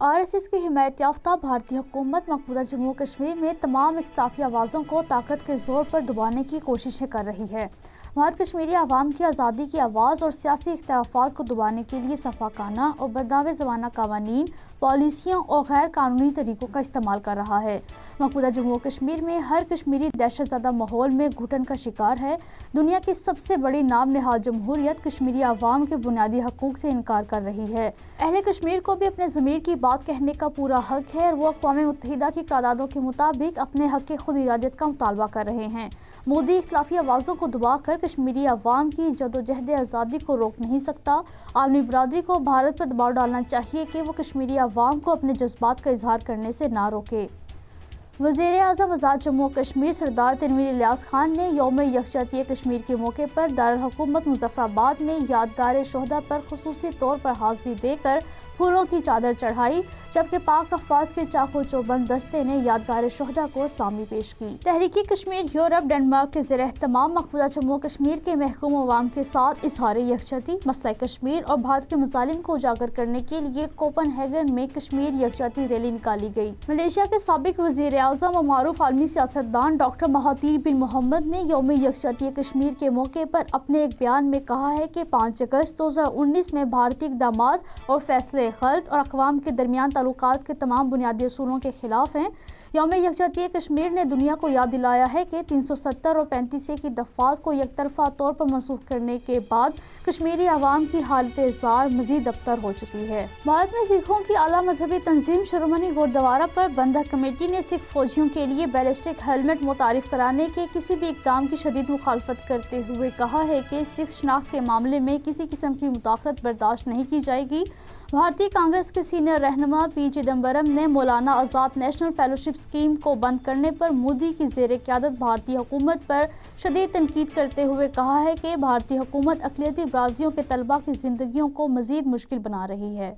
RSS کی حمایت یافتہ بھارتی حکومت مقبوضہ جموں و کشمیر میں تمام اختلافی آوازوں کو طاقت کے زور پر دبانے کی کوششیں کر رہی ہے۔ بھارت کشمیری عوام کی آزادی کی آواز اور سیاسی اختلافات کو دبانے کے لیے صفاقانہ اور بدنام زمانہ قوانین، پالیسیوں اور غیر قانونی طریقوں کا استعمال کر رہا ہے۔ مقبوضہ جموں و کشمیر میں ہر کشمیری دہشت زدہ ماحول میں گھٹن کا شکار ہے۔ دنیا کی سب سے بڑی نام نہاد جمہوریت کشمیری عوام کے بنیادی حقوق سے انکار کر رہی ہے۔ اہل کشمیر کو بھی اپنے ضمیر کی بات کہنے کا پورا حق ہے اور وہ اقوام متحدہ کی قراردادوں کے مطابق اپنے حق خود ارادیت کا مطالبہ کر رہے ہیں۔ مودی اختلافی آوازوں کو دبا کر کشمیری عوام کی جدوجہد آزادی کو روک نہیں سکتا۔ عالمی برادری کو بھارت پر دباؤ ڈالنا چاہیے کہ وہ کشمیری عوام کو اپنے جذبات کا اظہار کرنے سے نہ روکے۔ وزیر اعظم آزاد جموں و کشمیر سردار تنویر الیاس خان نے یوم یکجہتی کشمیر کے موقع پر دارالحکومت مظفر آباد میں یادگار شہداء پر خصوصی طور پر حاضری دے کر پھولوں کی چادر چڑھائی، جبکہ پاک افواج کے چاق و چوبند دستے نے یادگار شہداء کو سلامی پیش کی۔ تحریک کشمیر یورپ ڈنمارک کے زیر اہتمام مقبوضہ جموں و کشمیر کے محکوم عوام کے ساتھ اظہار یکجہتی، مسئلہ کشمیر اور بھارت کے مظالم کو اجاگر کرنے کے لیے کوپن ہیگن میں کشمیر یکجہتی ریلی نکالی گئی۔ ملائیشیا کے سابق وزیر اعظم اور معروف عالمی سیاستدان ڈاکٹر مہاتیر بن محمد نے یوم یکجہتی کشمیر کے موقع پر اپنے ایک بیان میں کہا ہے کہ 5 اگست 2019 میں بھارتی اقدامات اور فیصلے غلط اور اقوام کے درمیان تعلقات کے تمام بنیادی اصولوں کے خلاف ہیں۔ یوم یکجہتی کشمیر نے دنیا کو یاد دلایا ہے کہ 370 اور 35 کی دفعات کو یک طرفہ طور پر منسوخ کرنے کے بعد کشمیری عوام کی حالت زار مزید ابتر ہو چکی ہے۔ بھارت میں سکھوں کی اعلیٰ مذہبی تنظیم شرومنی گردوارا پربندھک کمیٹی نے سکھ فوجیوں کے لیے بیلسٹک ہیلمٹ متعارف کرانے کے کسی بھی اقدام کی شدید مخالفت کرتے ہوئے کہا ہے کہ سکھ شناخت کے معاملے میں کسی قسم کی مداخلت برداشت نہیں کی جائے گی۔ بھارتی کانگریس کے سینئر رہنما پی چدمبرم نے Maulana Azad national fellowship scheme کو بند کرنے پر مودی کی زیر قیادت بھارتی حکومت پر شدید تنقید کرتے ہوئے کہا ہے کہ بھارتی حکومت اقلیتی برادریوں کے طلباء کی زندگیوں کو مزید مشکل بنا رہی ہے۔